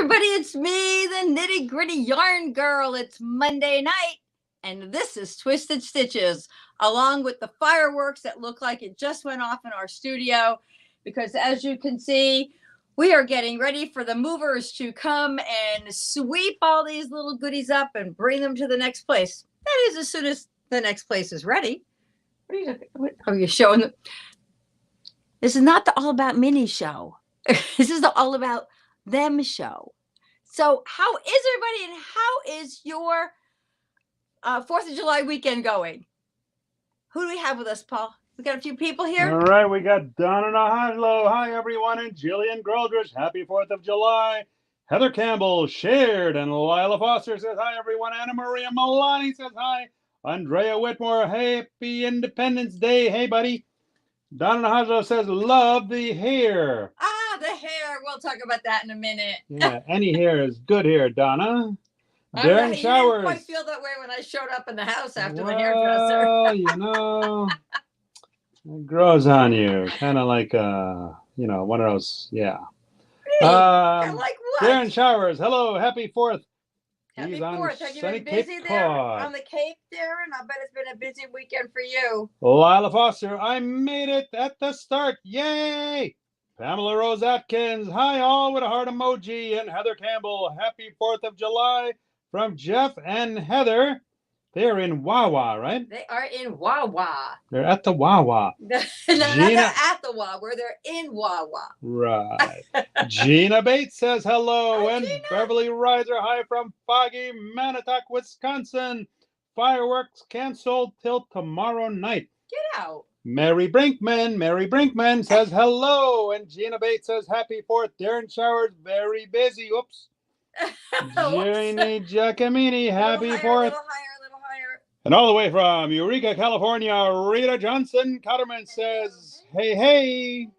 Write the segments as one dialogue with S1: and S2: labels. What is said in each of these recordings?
S1: everybody, it's me, the Nitty Gritty Yarn Girl. It's Monday night, and this is Twisted Stitches, along with the fireworks that look like it just went off in our studio, because as you can see, we are getting ready for the movers to come and sweep all these little goodies up and bring them to the next place. That is, as soon as the next place is ready. What are you showing them? This is not the All About Mini show. This is the All About Them show. So how is everybody, and how is your 4th of July weekend going? Who do we have with us, Paul? We got a few people here.
S2: All right, we got Donna Hello. Hi, everyone. And Jillian Groldrich. Happy 4th of July. Heather Campbell shared. And Lila Foster says hi, everyone. Anna Maria Milani says hi. Andrea Whitmore, happy Independence Day. Hey, buddy. Donna Hello says love the hair.
S1: Ah, the hair. We'll talk about that in a minute.
S2: Yeah, any hair is good hair, Donna.
S1: Darren Showers. You didn't quite feel that way when I showed up in the house after the hairdresser.
S2: Oh, you know. It grows on you, kind of like, one of those, yeah.
S1: Really? Like what?
S2: Darren Showers, hello, happy 4th.
S1: Happy 4th. Have you been busy there on the Cape, Darren? I bet it's been a busy weekend for you.
S2: Lila Foster, I made it at the start. Yay! Pamela Rose Atkins, hi all with a heart emoji. And Heather Campbell, happy 4th of July from Jeff and Heather. They're in Wawa, right?
S1: They are in Wawa.
S2: They're at the Wawa.
S1: No, they're at the Wawa. They're in Wawa.
S2: Right. Gina Bates says hello. Hi, and Gina. Beverly Reiser, hi from foggy Manitowoc, Wisconsin. Fireworks canceled till tomorrow night.
S1: Get out.
S2: Mary Brinkman says hello. And Gina Bates says happy 4th. Darren Showers, very busy. Oops. Jenny Giacomini, happy 4th. And all the way from Eureka, California, Rita Johnson Cotterman says, hey, hey.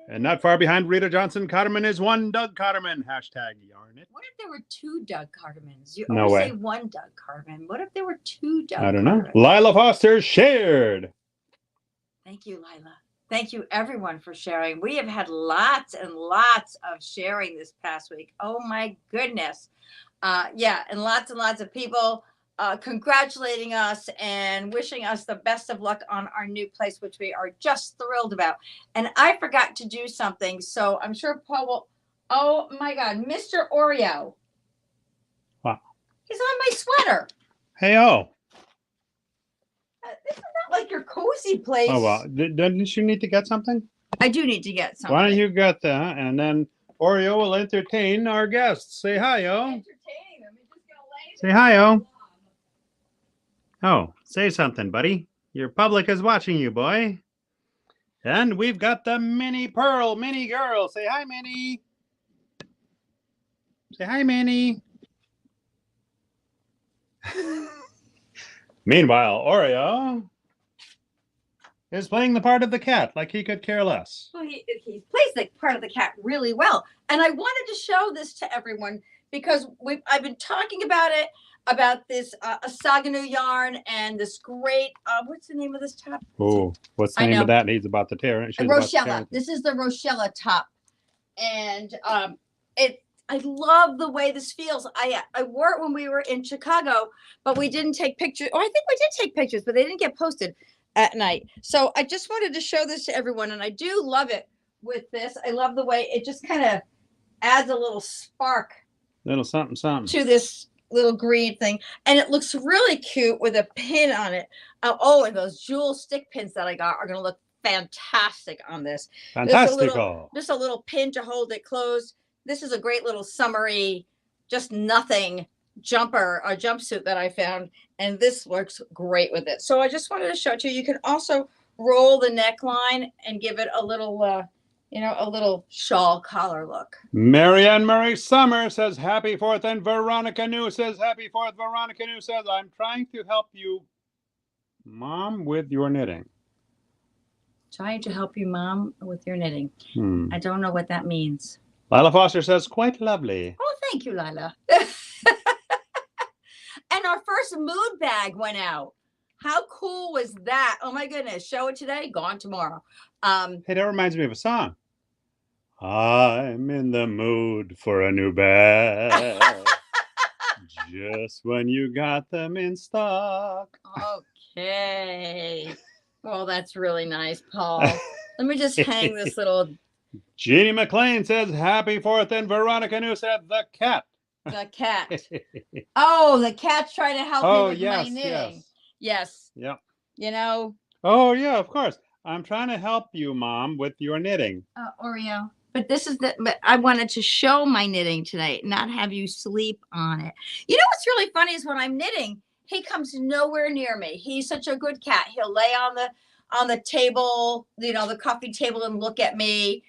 S2: And not far behind Rita Johnson Cotterman is one Doug Cotterman. Hashtag yarn it.
S1: What if there were two Doug Cottermans? You
S2: no
S1: always
S2: way.
S1: say one Doug Cotterman. What if there were two Doug
S2: I don't know.
S1: Cottermans?
S2: Lila Foster shared.
S1: Thank you, Lila. Thank you, everyone, for sharing. We have had lots and lots of sharing this past week. Oh, my goodness. Yeah, and lots of people congratulating us and wishing us the best of luck on our new place, which we are just thrilled about. And I forgot to do something, so I'm sure Paul will. Oh, my God. Mr. Oreo.
S2: Wow.
S1: He's on my sweater.
S2: Hey-oh.
S1: This is not like your cozy place.
S2: Oh, well. Didn't you need to get something?
S1: I do need to get something.
S2: Why don't you get that, and then Oreo will entertain our guests. Say hi-yo.
S1: Entertaining them. You're just gonna lay
S2: Say hi-yo. Oh, say something, buddy. Your public is watching you, boy. And we've got the Mini Pearl Mini Girl. Say hi, Minnie. Say hi, Minnie. Meanwhile, Oreo is playing the part of the cat like he could care less.
S1: Well, he plays the part of the cat really well. And I wanted to show this to everyone because I've been talking about it, about this Asaganu yarn and this great, what's the name of this top?
S2: Oh, what's the name of that? He's about to tear it.
S1: Rochella. This is the Rochella top. And I love the way this feels. I wore it when we were in Chicago, but we didn't take pictures. Oh, I think we did take pictures, but they didn't get posted at night. So I just wanted to show this to everyone. And I do love it with this. I love the way it just kind of adds a little spark.
S2: Little something, something.
S1: To this little green thing. And it looks really cute with a pin on it. Oh, and those jewel stick pins that I got are going to look fantastic on this.
S2: Fantastical.
S1: Just a little pin to hold it closed. This is a great little summery, just nothing jumper or jumpsuit that I found. And this works great with it. So I just wanted to show it to you. You can also roll the neckline and give it a little, a little shawl collar look.
S2: Marianne Murray Summer says happy 4th. And Veronica New says happy 4th. Veronica New says, I'm trying to help you, Mom, with your knitting.
S1: Trying to help you, Mom, with your knitting. I don't know what that means.
S2: Lila Foster says, quite lovely.
S1: Oh, thank you, Lila. And our first mood bag went out. How cool was that? Oh, my goodness. Show it today, gone tomorrow.
S2: Hey, that reminds me of a song. I'm in the mood for a new bed. Just when you got them in stock.
S1: Okay. Well, that's really nice, Paul. Let me just hang this little.
S2: Jeannie McLean says happy 4th, and Veronica New said the cat.
S1: The cat. Oh, the cat's trying to help me with my knitting. Yes.
S2: Yep.
S1: You know.
S2: Oh, yeah, of course. I'm trying to help you, Mom, with your knitting.
S1: Oreo. But but I wanted to show my knitting today, not have you sleep on it. You know what's really funny is when I'm knitting, he comes nowhere near me. He's such a good cat. He'll lay on the table, the coffee table, and look at me.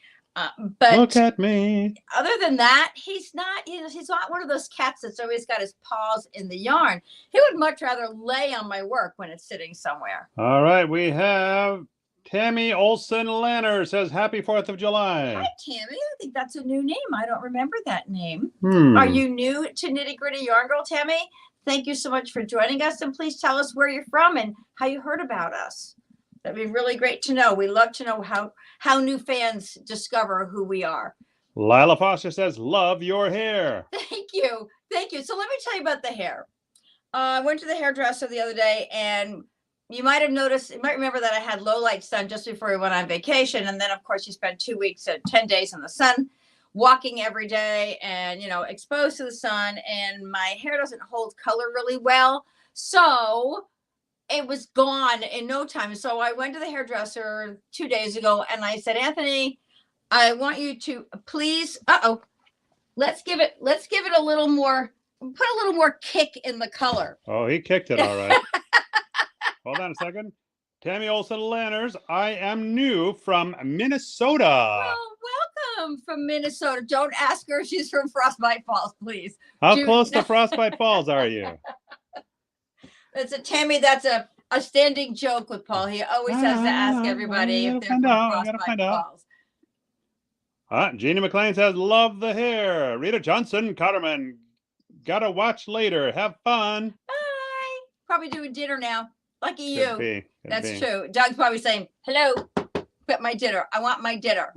S1: But
S2: look at me.
S1: Other than that, he's not one of those cats that's always got his paws in the yarn. He would much rather lay on my work when it's sitting somewhere.
S2: All right, we have Tammy Olson Lanner says happy 4th of July.
S1: Hi, Tammy. I think that's a new name. I don't remember that name. Are you new to Nitty Gritty Yarn Girl, Tammy? Thank you so much for joining us, and please tell us where you're from and how you heard about us. That'd be really great to know. We love to know how new fans discover who we are.
S2: Lila Foster says, love your hair.
S1: Thank you. Thank you. So let me tell you about the hair. I went to the hairdresser the other day, and you might remember that I had low light sun just before we went on vacation. And then, of course, you spend 2 weeks at 10 days in the sun, walking every day and, exposed to the sun. And my hair doesn't hold color really well. So it was gone in no time. So I went to the hairdresser 2 days ago, and I said, Anthony, I want you to please, let's give it a little more, put a little more kick in the color.
S2: Oh, he kicked it all right. Hold on a second. Tammy Olson Lanners, I am new from Minnesota.
S1: Well, welcome from Minnesota. Don't ask her if she's from Frostbite Falls, please.
S2: How close to Frostbite Falls are you?
S1: Tammy, that's a standing joke with Paul. He always has to ask everybody if they're from Frostbite Falls.
S2: Jeannie McLean says, love the hair. Rita Johnson, Cotterman, gotta watch later. Have fun.
S1: Bye. Probably doing dinner now. Lucky you.
S2: Could be.
S1: That's true. Doug's probably saying, hello, quit my dinner. I want my dinner.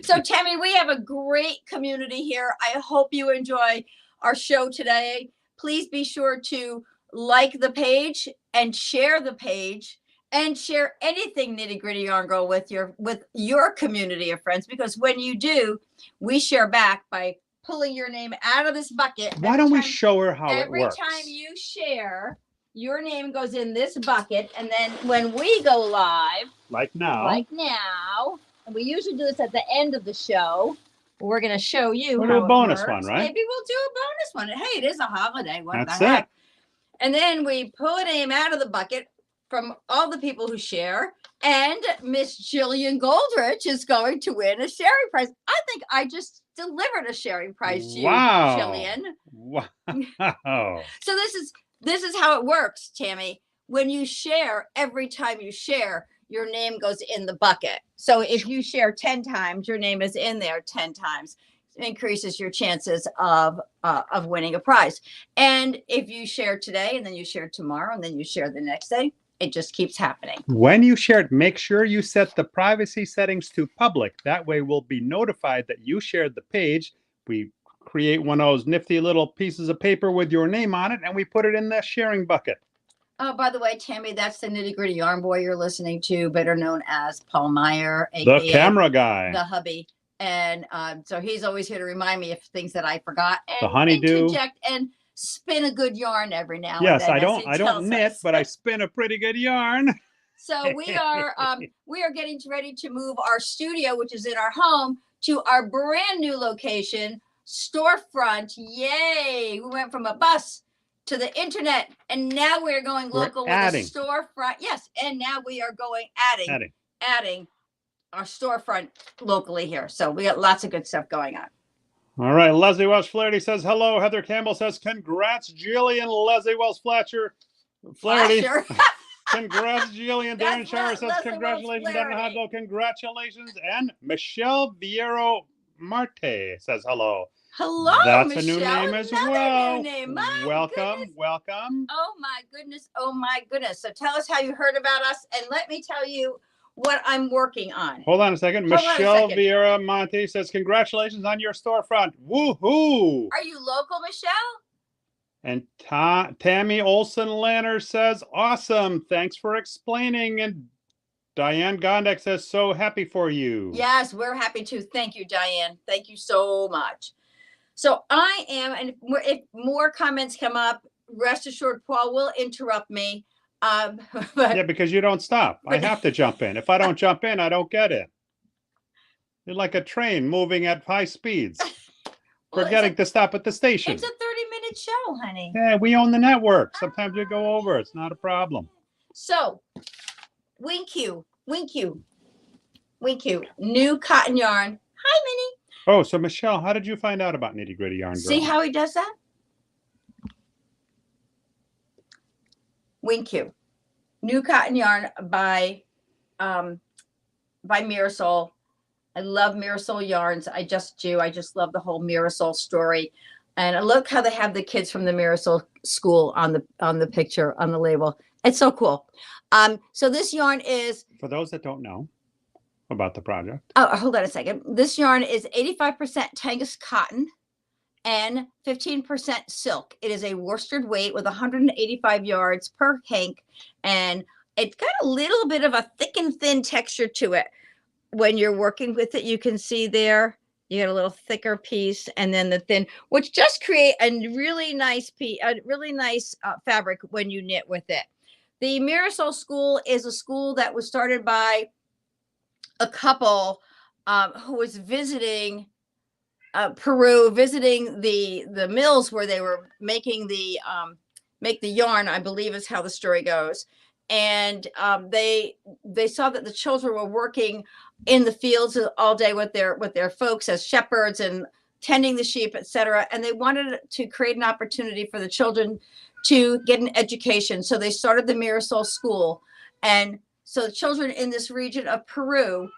S1: So, Tammy, we have a great community here. I hope you enjoy our show today. Please be sure to like the page and share the page and share anything Nitty Gritty Yarn Girl with your community of friends, because when you do, we share back by pulling your name out of this bucket.
S2: Why don't we show her how it works?
S1: Every time you share, your name goes in this bucket, and then when we go live,
S2: like now,
S1: and we usually do this at the end of the show, we're going to show you
S2: a bonus one, right?
S1: Maybe we'll do a bonus one. Hey, it is a holiday. What
S2: That's
S1: the heck?
S2: it.
S1: And then we pull a name out of the bucket from all the people who share, and Miss Jillian Goldrich is going to win a sharing prize. I think I just delivered a sharing prize to you, Jillian.
S2: Wow.
S1: So this is how it works, Tammy. When you share, every time you share, your name goes in the bucket. So if you share 10 times, your name is in there 10 times. It increases your chances of winning a prize. And if you share today, and then you share tomorrow, and then you share the next day, it just keeps happening.
S2: When you share it, make sure you set the privacy settings to public. That way we'll be notified that you shared the page. We create one of those nifty little pieces of paper with your name on it, and we put it in the sharing bucket.
S1: Oh, by the way, Tammy, that's the Nitty Gritty Yarn Boy you're listening to, better known as Paul Meyer, aka
S2: the camera guy,
S1: the hubby. And so he's always here to remind me of things that I forgot, and
S2: the honeydew,
S1: interject and spin a good yarn every now and
S2: then.
S1: Yes,
S2: I don't knit, but I spin a pretty good yarn.
S1: So we are getting ready to move our studio, which is in our home, to our brand new location, storefront. Yay! We went from a bus to the internet, and now we're going local with a storefront. Yes, and now we are going adding our storefront locally here. So we got lots of good stuff going on.
S2: All right, Leslie Welsh Flaherty says hello. Heather Campbell says congrats, Jillian. Leslie Welsh Flaherty. Congrats, Jillian. Darren Shire says congratulations. Donna Hodlow, congratulations. And Michelle Viero Marte says hello.
S1: Hello,
S2: that's
S1: Michelle.
S2: A new name as well.
S1: New name.
S2: Welcome.
S1: Oh my goodness. So tell us how you heard about us, and let me tell you what I'm working on.
S2: Hold on a second. Michelle Vieira Monte says, congratulations on your storefront. Woohoo!
S1: Are you local, Michelle?
S2: And Tammy Olson Lanner says, awesome. Thanks for explaining. And Diane Gondek says, so happy for you.
S1: Yes, we're happy too. Thank you, Diane. Thank you so much. So I am, and if more comments come up, rest assured, Paul will interrupt me.
S2: Yeah, because you don't stop. I have to jump in. If I don't jump in, I don't get it. You're like a train moving at high speeds, forgetting to stop at the station.
S1: It's a 30-minute show, honey.
S2: Yeah, we own the network. Sometimes you go over. It's not a problem.
S1: So, Wink you, new cotton yarn. Hi, Minnie.
S2: Oh, so Michelle, how did you find out about Nitty Gritty Yarn Girl?
S1: See how he does that? Wink you, new cotton yarn by Mirasol. I love Mirasol yarns. I just love the whole Mirasol story. And I look how they have the kids from the Mirasol school on the picture, on the label. It's so cool. So this yarn is,
S2: for those that don't know about the project.
S1: Oh, hold on a second. This yarn is 85% Tangus cotton and 15% silk. It is a worsted weight with 185 yards per hank. And it's got a little bit of a thick and thin texture to it. When you're working with it, you can see there, you get a little thicker piece and then the thin, which just create a really nice piece, a really nice fabric when you knit with it. The Mirasol School is a school that was started by a couple who was visiting Peru, visiting the mills where they were making make the yarn, I believe is how the story goes. And they saw that the children were working in the fields all day with their folks as shepherds and tending the sheep, etc. And they wanted to create an opportunity for the children to get an education. So they started the Mirasol School. And so the children in this region of Peru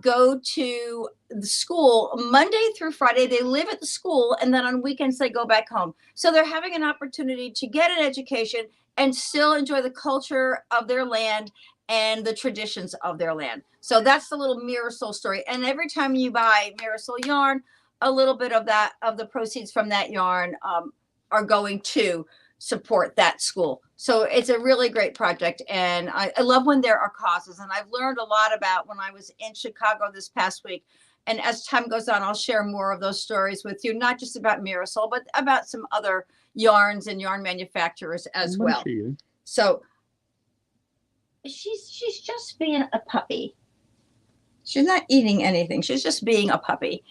S1: go to the school Monday through Friday. They live at the school, and then on weekends they go back home. So they're having an opportunity to get an education and still enjoy the culture of their land and the traditions of their land. So that's the little Mirasol story. And every time you buy Mirasol yarn, a little bit of the proceeds from that yarn are going to support that school. So it's a really great project. And I love when there are causes. And I've learned a lot about when I was in Chicago this past week. And as time goes on, I'll share more of those stories with you, not just about Mirasol, but about some other yarns and yarn manufacturers as well. So she's just being a puppy. She's not eating anything. She's just being a puppy.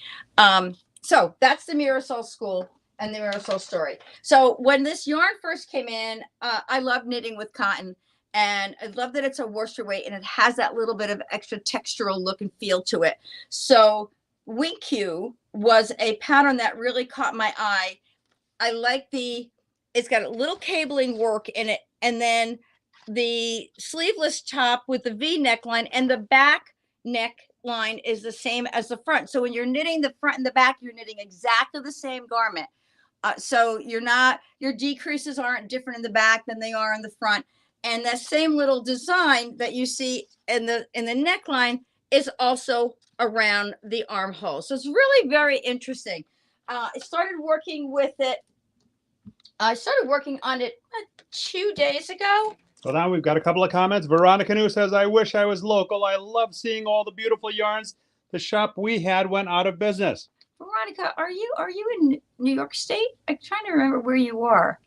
S1: So that's the Mirasol School and the Mirasol story. So when this yarn first came in, I love knitting with cotton, and I love that it's a worsted weight and it has that little bit of extra textural look and feel to it. So Wink Q was a pattern that really caught my eye. I like it's got a little cabling work in it, and then the sleeveless top with the V neckline, and the back neckline is the same as the front. So when you're knitting the front and the back, you're knitting exactly the same garment. So your decreases aren't different in the back than they are in the front. And that same little design that you see in the neckline is also around the armhole. So it's really very interesting. I started working with it. I started working on it 2 days ago.
S2: Well, now we've got a couple of comments. Veronica New says, I wish I was local. I love seeing all the beautiful yarns. The shop we had went out of business.
S1: Veronica, are you in New York State? I'm trying to remember where you are.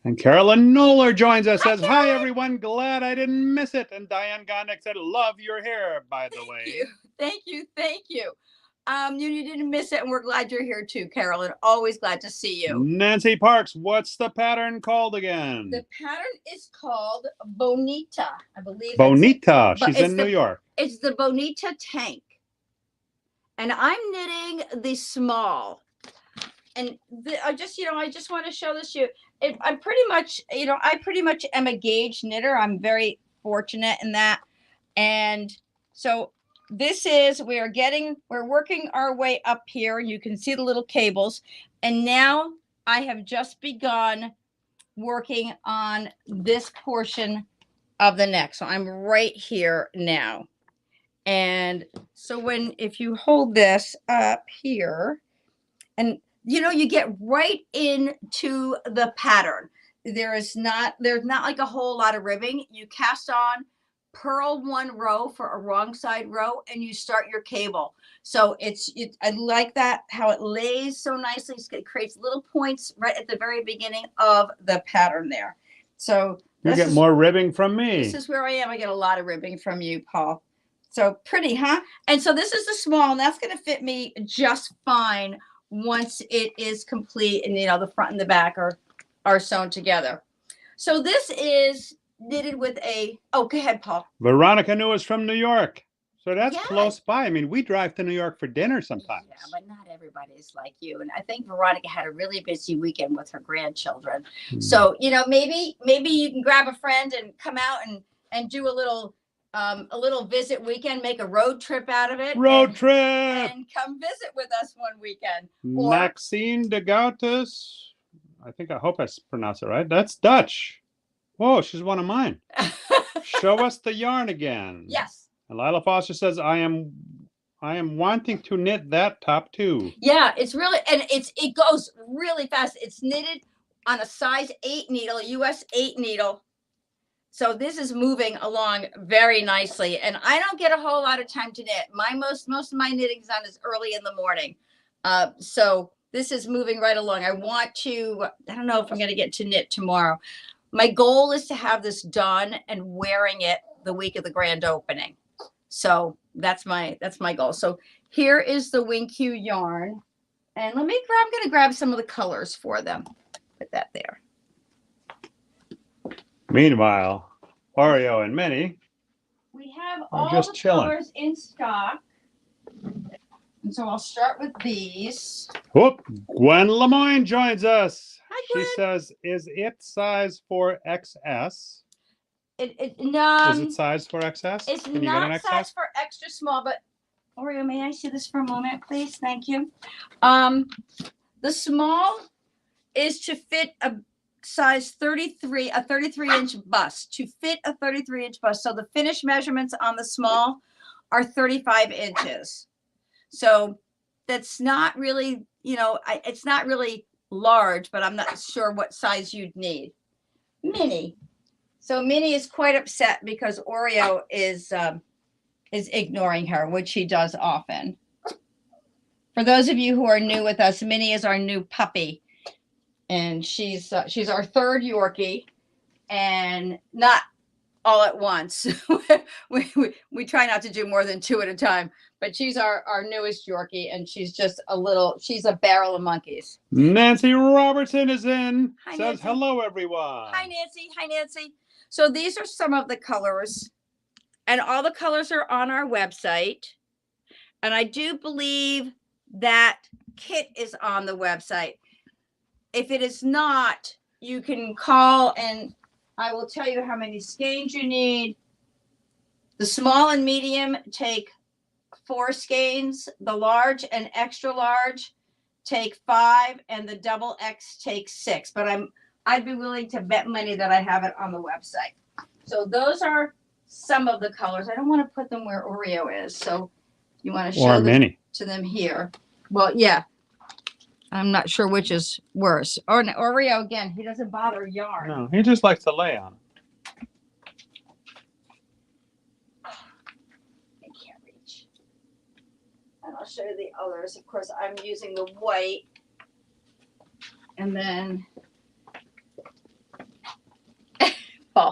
S2: And Carolyn Noller joins us, says, hi, everyone. Glad I didn't miss it. And Diane Gondek said, love your hair, by the way.
S1: Thank you. You didn't miss it, and we're glad you're here too, Carolyn. Always glad to see you.
S2: Nancy Parks, what's the pattern called again?
S1: The pattern is called Bonita, I believe.
S2: Bonita. She's in New York.
S1: It's the Bonita tank. And I'm knitting the small. And I just want to show this to you. I'm pretty much, I pretty much am a gauge knitter. I'm very fortunate in that. And so this is, we're working our way up here. You can see the little cables. And now I have just begun working on this portion of the neck. So I'm right here now. And so if you hold this up here, and you get right into the pattern. There's not like a whole lot of ribbing. You cast on, purl one row for a wrong side row, and you start your cable. So I like that, how it lays so nicely. It creates little points right at the very beginning of the pattern there. So
S2: you get more ribbing from me.
S1: This is where I am. I get a lot of ribbing from you, Paul. So pretty, huh? And so this is the small, and that's going to fit me just fine once it is complete, and the front and the back are sewn together. So this is knitted with go ahead, Paul.
S2: Veronica knew us from New York, so that's close by. I mean, we drive to New York for dinner sometimes.
S1: Yeah, but not everybody's like you. And I think Veronica had a really busy weekend with her grandchildren. So maybe you can grab a friend and come out and do a little visit weekend, make a road trip out of it.
S2: Road trip!
S1: And come visit with us one weekend.
S2: Maxine de Gautus. I hope I pronounced it right. That's Dutch. Whoa, she's one of mine. Show us the yarn again.
S1: Yes.
S2: And Lila Foster says, I am wanting to knit that top too.
S1: Yeah, it's really, and it goes really fast. It's knitted on a size 8 needle, US 8 needle. So this is moving along very nicely, and I don't get a whole lot of time to knit. Most of my knitting's done is early in the morning. So this is moving right along. I don't know if I'm going to get to knit tomorrow. My goal is to have this done and wearing it the week of the grand opening. So that's my goal. So here is the WinQ yarn, and I'm going to grab some of the colors for them. Put that there.
S2: Meanwhile, Oreo and Minnie,
S1: we have all the colors in stock. And so I'll start with these.
S2: Whoop! Gwen Lemoyne joins us.
S1: Hi, Gwen.
S2: She says, "Is it size for XS?"
S1: No.
S2: Is it size for XS?
S1: It's not size for extra small, but Oreo, may I see this for a moment, please? Thank you. The small is to fit a size 33, a 33-inch bust, to fit a 33-inch bust. So the finished measurements on the small are 35 inches. So that's not really, it's not really large, but I'm not sure what size you'd need. Minnie. So Minnie is quite upset because Oreo is ignoring her, which she does often. For those of you who are new with us, Minnie is our new puppy. And she's our third Yorkie, and not all at once. we try not to do more than 2 at a time, but she's our newest Yorkie, and she's a barrel of monkeys.
S2: Nancy Robertson is in.
S1: Hi,
S2: says
S1: Nancy.
S2: Hello, everyone.
S1: Hi, Nancy. Hi, Nancy. So these are some of the colors, and all the colors are on our website. And I do believe that kit is on the website. If it is not, you can call and I will tell you how many skeins you need. The small and medium take 4 skeins. The large and extra large take 5, and the double X takes 6. But I'd be willing to bet money that I have it on the website. So those are some of the colors. I don't want to put them where Oreo is. So you want to show them to them here. Well, yeah. I'm not sure which is worse. Or Oreo, again, he doesn't bother yarn.
S2: No, he just likes to lay on it.
S1: I can't reach. And I'll show you the others. Of course, I'm using the white. And then, oh,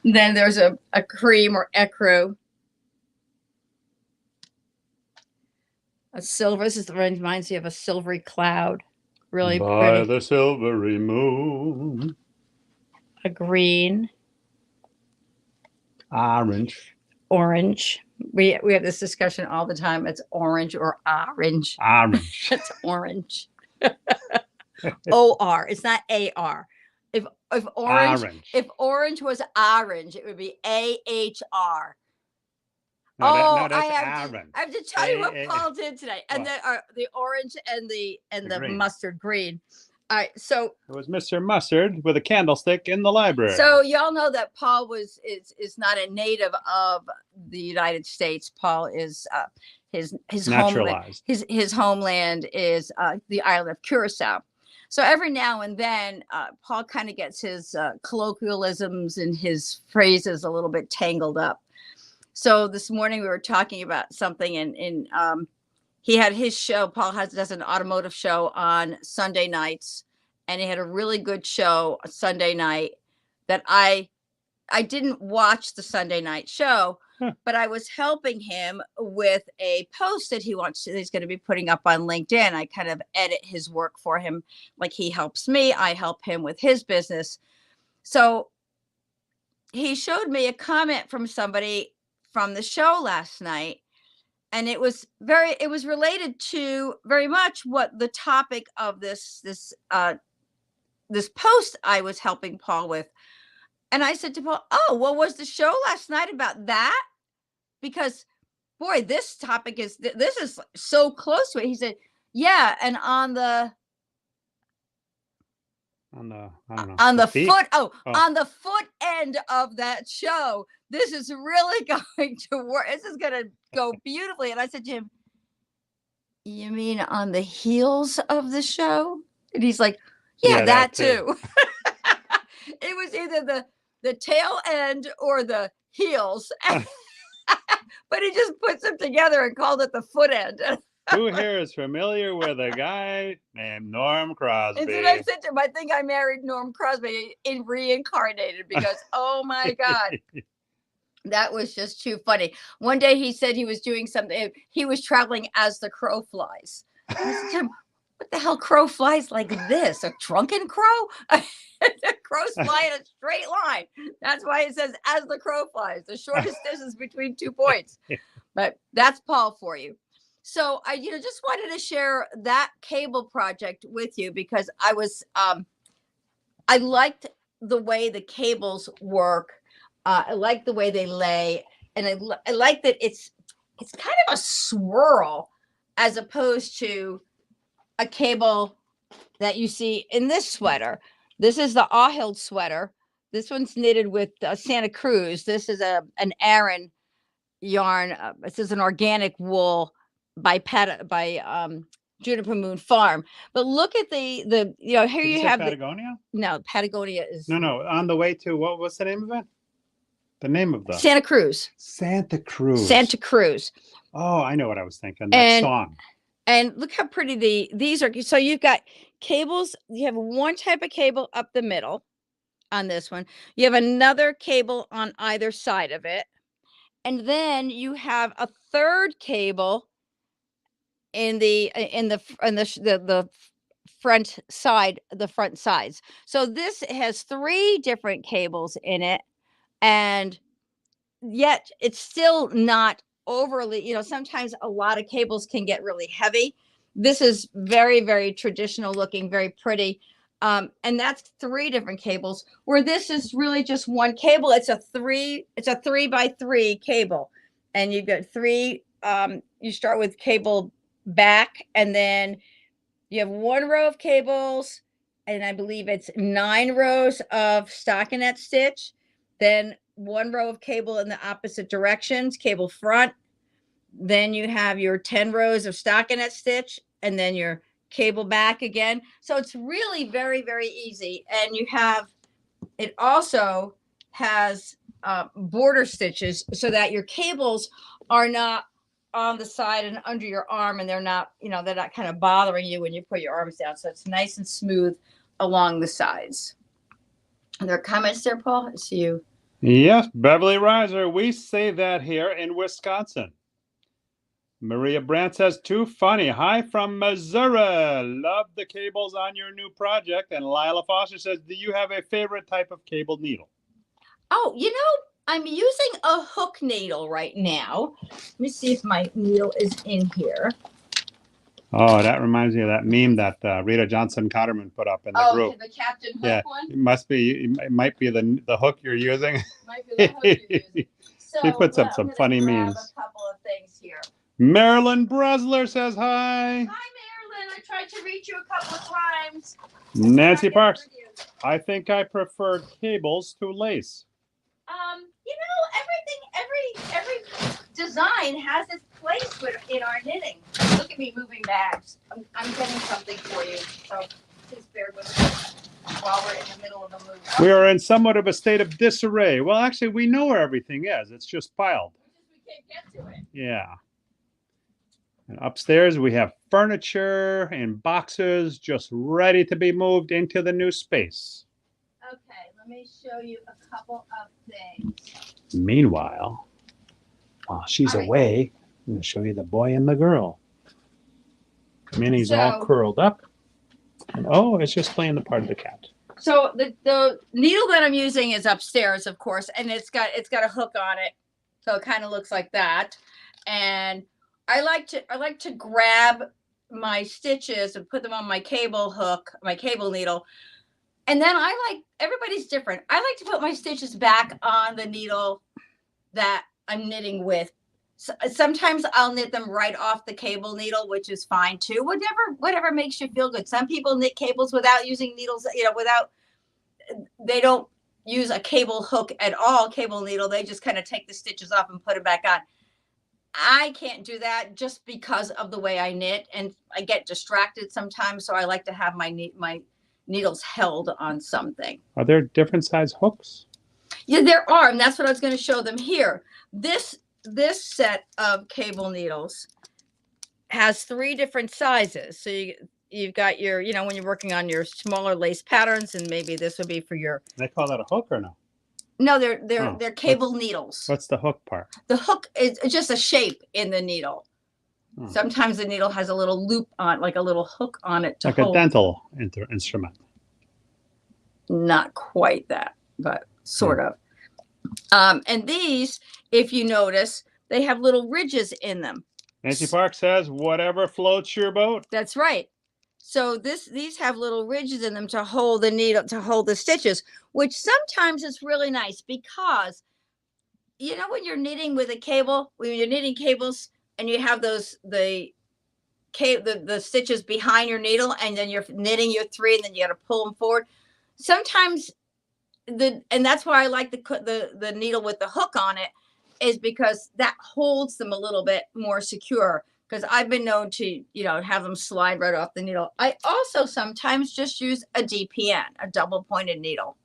S1: then there's a cream or ecru. A silver. This reminds me of a silvery cloud. Really pretty.
S2: By the silvery moon.
S1: A green.
S2: Orange.
S1: Orange. We have this discussion all the time. It's orange or orange.
S2: Orange.
S1: It's orange. O-R. It's not A-R. If orange was orange, it would be A-H-R.
S2: No,
S1: I have to tell you what Paul did today. And the orange and the mustard green. All right, so
S2: it was Mr. Mustard with a candlestick in the library.
S1: So y'all know that Paul is not a native of the United States. Paul is his
S2: naturalized.
S1: His homeland is the island of Curacao. So every now and then, Paul kind of gets his colloquialisms and his phrases a little bit tangled up. So this morning we were talking about something, and he had his show. Paul does an automotive show on Sunday nights, and he had a really good show Sunday night that I didn't watch the Sunday night show, but I was helping him with a post that he's going to be putting up on LinkedIn. I kind of edit his work for him. Like he helps me, I help him with his business. So he showed me a comment from somebody from the show last night. And it was related to very much what the topic of this post I was helping Paul with. And I said to Paul, "Oh, well, was the show last night about that? Because boy, this topic is so close to it." He said, "Yeah, and on the foot end of that show, this is really going to work. This is going to go beautifully." And I said to him, "You mean on the heels of the show?" And he's like, yeah, that too. It was either the tail end or the heels. But he just puts them together and called it the foot end.
S2: Who here is familiar with a guy named Norm Crosby?
S1: And then I said to him, I think I married Norm Crosby in reincarnated, because, oh my God, that was just too funny. One day he said he was doing something. He was traveling as the crow flies. I said to him, what the hell crow flies like this? A drunken crow? The crows fly in a straight line. That's why it says as the crow flies. The shortest distance between 2 points. But that's Paul for you. So I, just wanted to share that cable project with you, because I liked the way the cables work. I like the way they lay, and I like that it's kind of a swirl as opposed to a cable that you see in this sweater. This is the Ahild sweater. This one's knitted with Santa Cruz. This is an Aran yarn. This is an organic wool by Juniper Moon Farm. But look at the here you have
S2: Patagonia.
S1: No, Patagonia is
S2: no on the way to what's the name of it? The name of the
S1: Santa Cruz.
S2: Santa Cruz.
S1: Santa Cruz.
S2: Oh, I know what I was thinking. That song.
S1: And look how pretty these are. So you've got cables. You have one type of cable up the middle on this one. You have another cable on either side of it. And then you have a third cable in the front side, the front sides. So this has 3 different cables in it, and yet it's still not overly, sometimes a lot of cables can get really heavy. This is very, very traditional looking, very pretty. And that's 3 different cables, where this is really just one cable. It's a 3x3 cable. And you've got 3, you start with cable back, and then you have 1 row of cables, and I believe it's 9 rows of stockinette stitch, then 1 row of cable in the opposite directions, cable front. Then you have your 10 rows of stockinette stitch, and then your cable back again. So it's really very, very easy. And it also has border stitches, so that your cables are not on the side and under your arm, and they're not kind of bothering you when you put your arms down. So it's nice and smooth along the sides. Are there comments there, Paul? I see you.
S2: Yes, Beverly Reiser, we say that here in Wisconsin. Maria Brandt says, too funny. Hi from Missouri. Love the cables on your new project. And Lila Foster says, do you have a favorite type of cable needle?
S1: Oh, I'm using a hook needle right now. Let me see if my needle is in here.
S2: Oh, that reminds me of that meme that Rita Johnson Cotterman put up in the group.
S1: The Captain Hook one?
S2: It might be the hook you're using.
S1: Might be the hook you're using. So,
S2: she puts up some funny memes.
S1: A couple of things here.
S2: Marilyn Brosler says hi.
S1: Hi, Marilyn. I tried to reach you a couple of times.
S2: Nancy Parks, I think I prefer cables to lace.
S1: You know, every design has its place in our knitting. Look at me moving bags. I'm getting something for you, so please bear with me while we're in the middle of the move.
S2: We are in somewhat of a state of disarray. Well, actually, we know where everything is. It's just piled.
S1: We can't get to it.
S2: Yeah. And upstairs, we have furniture and boxes just ready to be moved into the new space.
S1: Okay, let me show you a couple of things.
S2: Meanwhile, while she's away, I'm going to show you the boy and the girl. Minnie's all curled up. And it's just playing the part of the cat.
S1: So the needle that I'm using is upstairs, of course, and it's got a hook on it. So it kind of looks like that. And I like to grab my stitches and put them on my cable hook, my cable needle. And then everybody's different. I like to put my stitches back on the needle that I'm knitting with. So sometimes I'll knit them right off the cable needle, which is fine too. Whatever makes you feel good. Some people knit cables without using needles, they don't use a cable hook at all, cable needle. They just kind of take the stitches off and put it back on. I can't do that just because of the way I knit, and I get distracted sometimes. So I like to have my needles held on something.
S2: Are there different size hooks?
S1: Yeah, there are, and that's what I was going to show them here. This set of cable needles has 3 different sizes. So you've got your, when you're working on your smaller lace patterns, and maybe this would be for your.
S2: They call that a hook or no?
S1: No, they're cable needles.
S2: What's the hook part?
S1: The hook is just a shape in the needle. Oh. Sometimes the needle has a little loop on, like a little hook on it to hold.
S2: Like a dental instrument.
S1: Not quite that, but sort of. And these, if you notice, they have little ridges in them.
S2: Nancy Park says, whatever floats your boat.
S1: That's right. So these have little ridges in them to hold the needle, to hold the stitches, which sometimes is really nice because, when you're knitting with a cable, when you're knitting cables and you have the stitches behind your needle, and then you're knitting your 3, and then you got to pull them forward. Sometimes and that's why I like the needle with the hook on it, is because that holds them a little bit more secure. Because I've been known to, have them slide right off the needle. I also sometimes just use a DPN, a double pointed needle.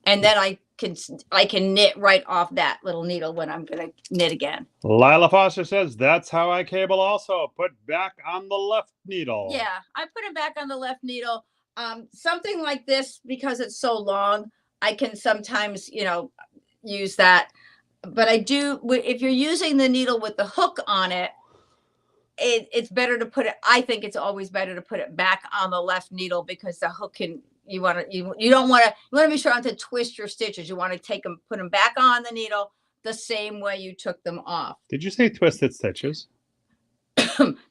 S1: And then I can knit right off that little needle when I'm going to knit again.
S2: Lila Foster says, that's how I cable also. Put back on the left needle.
S1: Yeah, I put it back on the left needle. Something like this, because it's so long, I can sometimes, use that. But I do, if you're using the needle with the hook on it, it's better to put it. I think it's always better to put it back on the left needle, because the hook can. You want to be sure not to twist your stitches. You want to put them back on the needle the same way you took them off.
S2: Did you say twisted stitches?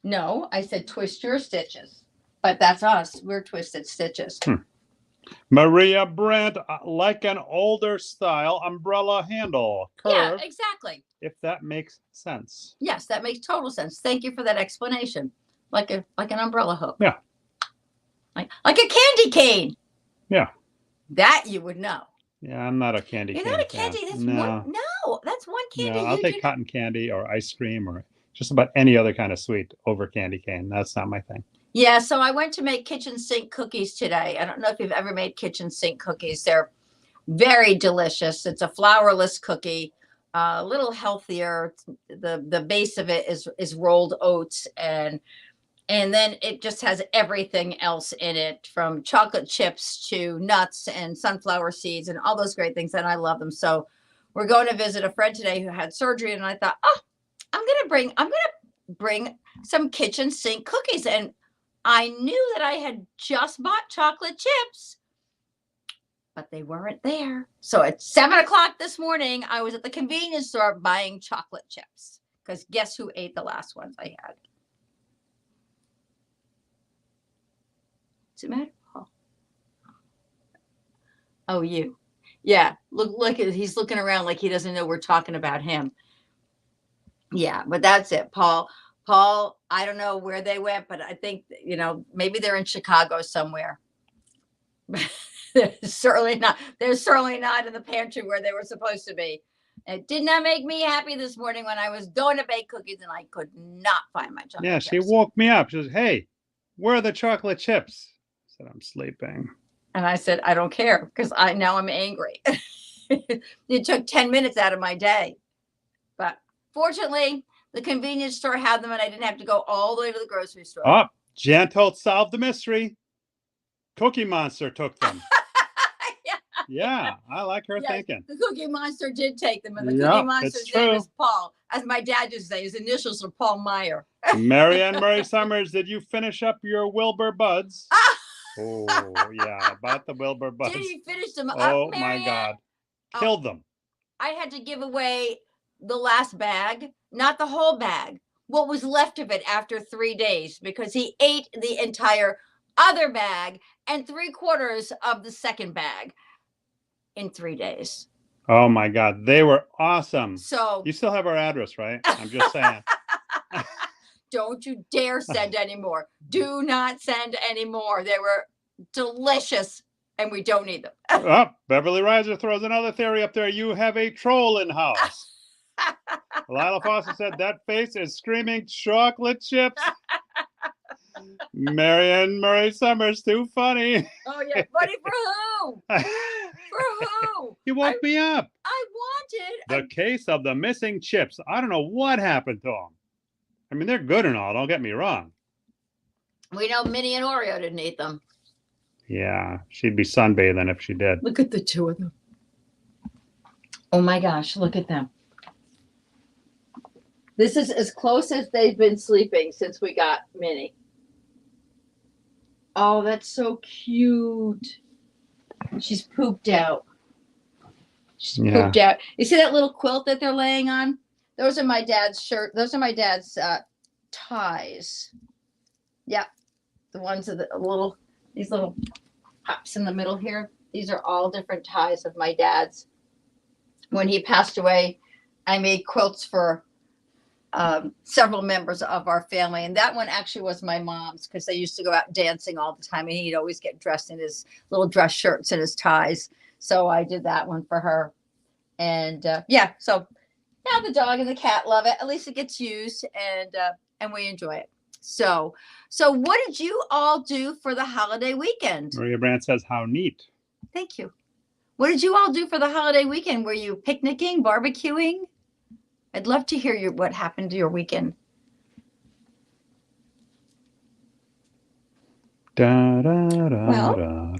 S1: No, I said twist your stitches, but that's us. We're twisted stitches.
S2: Maria Brandt, like an older style umbrella handle curve.
S1: Yeah, exactly.
S2: If that makes sense.
S1: Yes, that makes total sense. Thank you for that explanation. Like an umbrella hook.
S2: Yeah.
S1: Like a candy cane.
S2: Yeah.
S1: That you would know.
S2: Yeah, I'm not a candy cane.
S1: You're not a candy. That's that's one candy.
S2: No, I'll take cotton candy or ice cream or just about any other kind of sweet over candy cane. That's not my thing.
S1: Yeah, so I went to make kitchen sink cookies today. I don't know if you've ever made kitchen sink cookies. They're very delicious. It's a flourless cookie, a little healthier. The base of it is rolled oats, and then it just has everything else in it, from chocolate chips to nuts and sunflower seeds and all those great things, and I love them. So we're going to visit a friend today who had surgery, and I thought, I'm gonna bring some kitchen sink cookies. And I knew that I had just bought chocolate chips, but they weren't there. So at 7:00 this morning, I was at the convenience store buying chocolate chips, because guess who ate the last ones I had? What's the matter, Paul? Oh, you. Yeah, look, he's looking around like he doesn't know we're talking about him. Yeah, but that's it, Paul, I don't know where they went, but I think, maybe they're in Chicago somewhere. They're certainly not. They're certainly not in the pantry where they were supposed to be. It did not make me happy this morning when I was going to bake cookies and I could not find my chocolate chips.
S2: She woke me up. She says, "Hey, where are the chocolate chips?" I said, "I'm sleeping."
S1: And I said, "I don't care because now I'm angry." It took 10 minutes out of my day. But fortunately, the convenience store had them and I didn't have to go all the way to the grocery store.
S2: Oh, Jan solved the mystery. Cookie Monster took them. Yeah, I like her thinking.
S1: The Cookie Monster did take them, and the Cookie Monster's name is Paul. As my dad used to say, his initials are Paul Meyer.
S2: Mary Summers, did you finish up your Wilbur Buds? Oh, yeah, about the Wilbur Buds.
S1: Did he finish them up,
S2: Oh, my God. Killed them.
S1: I had to give away the last bag, not the whole bag, what was left of it after 3 days, because he ate the entire other bag and 3/4 of the second bag in 3 days.
S2: Oh my God, they were awesome.
S1: So
S2: you still have our address, right? I'm just saying.
S1: Don't you dare send any more. Do not send any more. They were delicious and we don't need them.
S2: Oh, Beverly Reiser throws another theory up there. You have a troll in house. Lila Foster said that face is screaming chocolate chips. Marianne Murray Summers, too funny.
S1: Oh, yeah. Funny for who? For who?
S2: You woke me up.
S1: I wanted
S2: the case of the missing chips. I don't know what happened to them. I mean, they're good and all. Don't get me wrong.
S1: We know Minnie and Oreo didn't eat them.
S2: Yeah, she'd be sunbathing if she did.
S1: Look at the two of them. Oh, my gosh. Look at them. This is as close as they've been sleeping since we got Minnie. Oh, that's so cute. She's pooped out. She's pooped out. You see that little quilt that they're laying on? Those are my dad's shirt. Those are my dad's ties. Yeah. The ones of these little pops in the middle here. These are all different ties of my dad's. When he passed away, I made quilts for several members of our family, and that one actually was my mom's because they used to go out dancing all the time and he'd always get dressed in his little dress shirts and his ties, so I did that one for her. And so now the dog and the cat love it. At least it gets used and we enjoy it. So what did you all do for the holiday weekend?
S2: Maria Brandt says, how neat.
S1: Thank you. What did you all do for the holiday weekend? Were you picnicking, barbecuing? I'd love to hear what happened to your weekend. Well,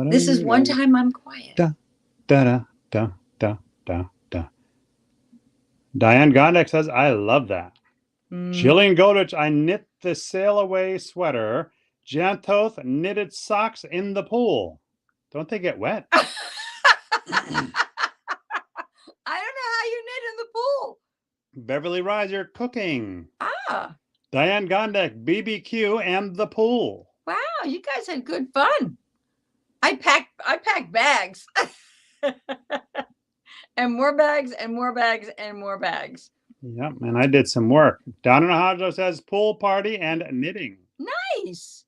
S1: this is one time I'm quiet.
S2: Diane Gondek says, I love that. Jillian Goldrich, I knit the sail away sweater. Jan Toth knitted socks in the pool. Don't they get wet?
S1: I don't know how you knit in the pool.
S2: Beverly Reiser cooking.
S1: Ah.
S2: Diane Gondek, BBQ and the pool.
S1: Wow, you guys had good fun. I packed bags. And more bags and more bags and more bags.
S2: Yep, and I did some work. Donna Nahajo says pool party and knitting.
S1: Nice.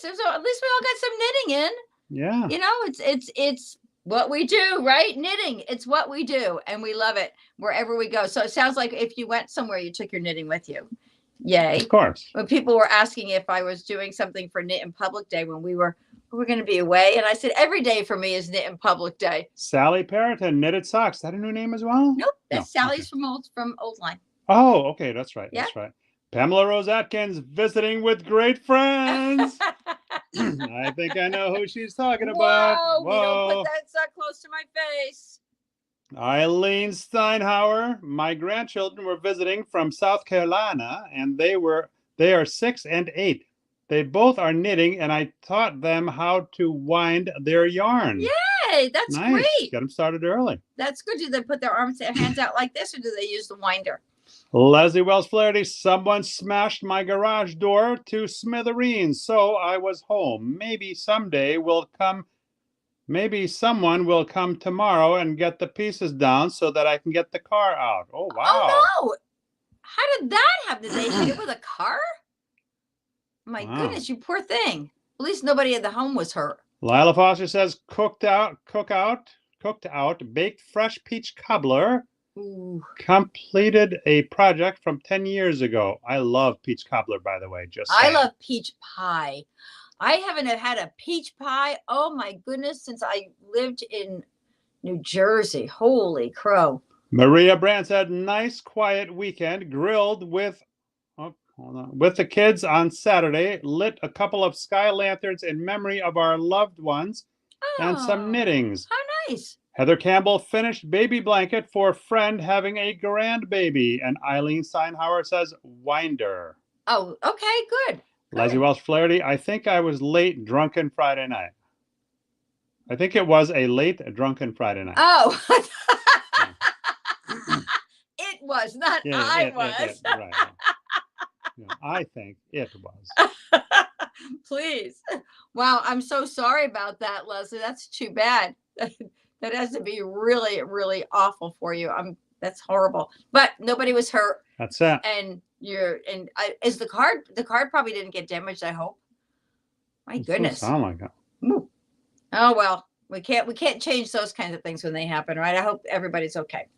S1: So at least we all got some knitting in.
S2: Yeah.
S1: You know, it's what we do, right? Knitting. It's what we do. And we love it wherever we go. So it sounds like if you went somewhere, you took your knitting with you. Yay.
S2: Of course.
S1: When people were asking if I was doing something for Knit in Public Day when we were going to be away. And I said, every day for me is Knit in Public Day.
S2: Sally Perriton, knitted socks. Is that a new name as well?
S1: Nope. That's Sally's from Old Line.
S2: Oh, okay. That's right.
S1: Yeah.
S2: That's right. Pamela Rose Atkins visiting with great friends. I think I know who she's talking about.
S1: Whoa. We don't put that so close to my face.
S2: Eileen Steinhauer. My grandchildren were visiting from South Carolina, and they are 6 and 8. They both are knitting, and I taught them how to wind their yarn.
S1: Yay, that's
S2: nice.
S1: Great.
S2: Get them started early.
S1: That's good. Do they put their hands out like this, or do they use the winder?
S2: Leslie Wells Flaherty, someone smashed my garage door to smithereens, so I was home. Maybe someday will come. Maybe someone will come tomorrow and get the pieces down so that I can get the car out. Oh, wow.
S1: Oh, no. How did that happen? Did they hit it with a car? My goodness, you poor thing. At least nobody at the home was hurt.
S2: Lila Foster says cooked out, baked fresh peach cobbler.
S1: Ooh.
S2: Completed a project from 10 years ago. I love peach cobbler, by the way. Just saying.
S1: I love peach pie. I haven't had a peach pie, oh my goodness, since I lived in New Jersey. Holy crow.
S2: Maria Brandt said, nice quiet weekend, grilled with the kids on Saturday, lit a couple of sky lanterns in memory of our loved ones, and some knittings.
S1: How nice.
S2: Heather Campbell finished baby blanket for friend having a grandbaby. And Eileen Steinhauer says, winder.
S1: Oh, okay, good.
S2: Leslie Welsh Flaherty, I think I was late drunken Friday night. I think it was a late drunken Friday night.
S1: Oh. It was, not I was.
S2: Right. Yeah, I think it was.
S1: Please. Wow, I'm so sorry about that, Leslie. That's too bad. That has to be really, really awful for you. That's horrible. But nobody was hurt.
S2: That's it.
S1: And is the card probably didn't get damaged, I hope. My goodness.
S2: Sound like that.
S1: Oh well, we can't change those kinds of things when they happen, right? I hope everybody's okay.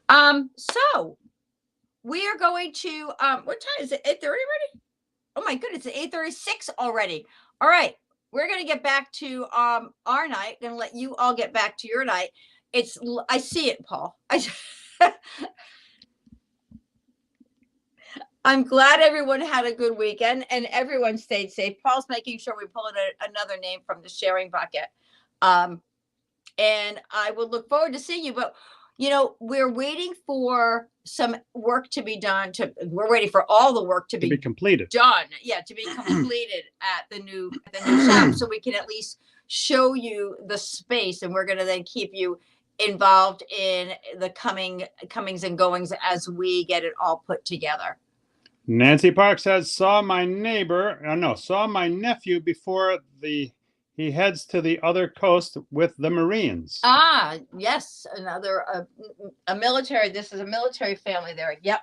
S1: So we are going to what time is it? 8:30 already? Oh my goodness, it's 8:36 already. All right. We're going to get back to our night. Going to let you all get back to your night. I see it, Paul. I'm glad everyone had a good weekend and everyone stayed safe. Paul's making sure we pull in another name from the sharing bucket. And I will look forward to seeing you. But, we're waiting for some work to be done. We're waiting for all the work to be
S2: completed.
S1: Done. Yeah, to be completed at the new shop, so we can at least show you the space, and we're going to then keep you involved in the comings and goings as we get it all put together.
S2: Nancy Park says, saw my nephew before he heads to the other coast with the Marines.
S1: Ah, yes. Another, a military. This is a military family there. Yep.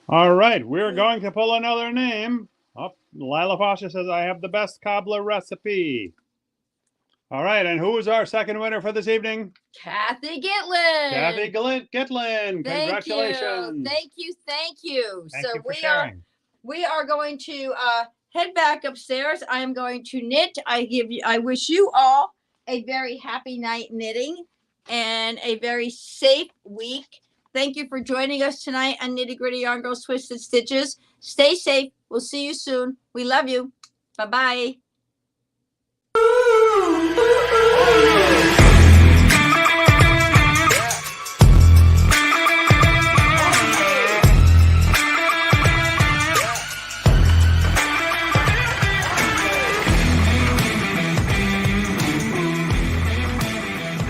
S2: All right. We're going to pull another name. Oh, Lila Foster says, I have the best cobbler recipe. All right. And who is our second winner for this evening?
S1: Kathy Gitlin.
S2: Kathy Gitlin. Congratulations.
S1: Thank you.
S2: Thank you for sharing.
S1: We are going to head back upstairs. I am going to knit. I wish you all a very happy night knitting and a very safe week. Thank you for joining us tonight on Nitty Gritty Yarn Girls Twisted Stitches. Stay safe. We'll see you soon. We love you. Bye-bye.